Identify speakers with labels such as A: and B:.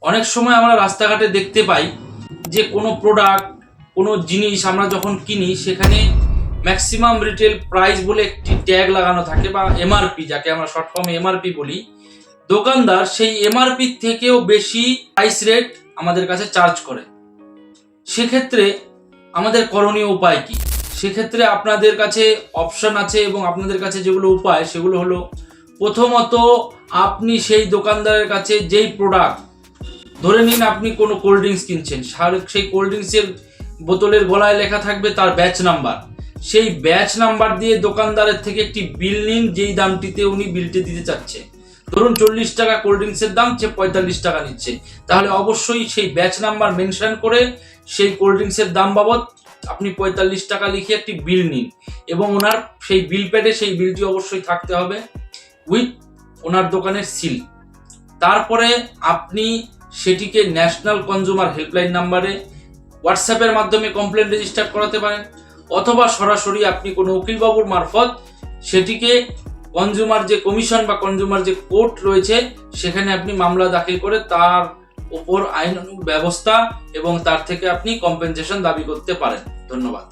A: অনেক সময় আমরা রাস্তাঘাটে দেখতে পাই যে কোনো প্রোডাক্ট, কোনো জিনিস আমরা যখন কিনি সেখানে ম্যাক্সিমাম রিটেল প্রাইস বলে একটি ট্যাগ লাগানো থাকে, বা এমআরপি, যাকে আমরা শর্ট ফর্মে এমআরপি বলি। দোকানদার সেই এমআরপি থেকেও বেশি প্রাইস রেট আমাদের কাছে চার্জ করে। সেক্ষেত্রে আমাদের করণীয় উপায় কি? সেক্ষেত্রে আপনাদের কাছে অপশন আছে, এবং আপনাদের কাছে যেগুলো উপায় সেগুলো হলো, প্রথমত আপনি সেই দোকানদারের কাছে যেই প্রোডাক্ট, ধরে নিন আপনি কোনো কোল্ড ড্রিঙ্কস কিনছেন, সেই কোল্ড ড্রিঙ্কসের বোতলের গলায় লেখা থাকবে তার ব্যাচ নাম্বার। সেই ব্যাচ নাম্বার দিয়ে দোকানদারের থেকে একটি বিল নিন, যেই দামটিতে উনি বিলটি দিতে চাচ্ছে। ধরুন 40 টাকা কোল্ড ড্রিঙ্কসের দাম, সে 45 টাকা নিচ্ছে, তাহলে অবশ্যই সেই ব্যাচ নাম্বার মেনশন করে সেই কোল্ড ড্রিঙ্কসের দাম বাবদ আপনি 45 টাকা লিখে একটি বিল নিন, এবং ওনার সেই বিল প্যাডে সেই বিলটি অবশ্যই থাকতে হবে উইথ ওনার দোকানের সিল। তারপরে আপনি সেটিকে ন্যাশনাল কনজিউমার হেল্পলাইন নাম্বারে হোয়াটসঅ্যাপের মাধ্যমে কমপ্লেন রেজিস্টার করাতে পারেন, অথবা সরাসরি আপনি কোনো উকিলবাবুর মারফত সেটিকে কনজিউমার যে কমিশন বা কনজিউমার যে কোর্ট রয়েছে সেখানে আপনি মামলা দাখিল করে তার উপর আইনানুগ ব্যবস্থা এবং তার থেকে আপনি কম্পেনসেশন দাবি করতে পারেন। ধন্যবাদ।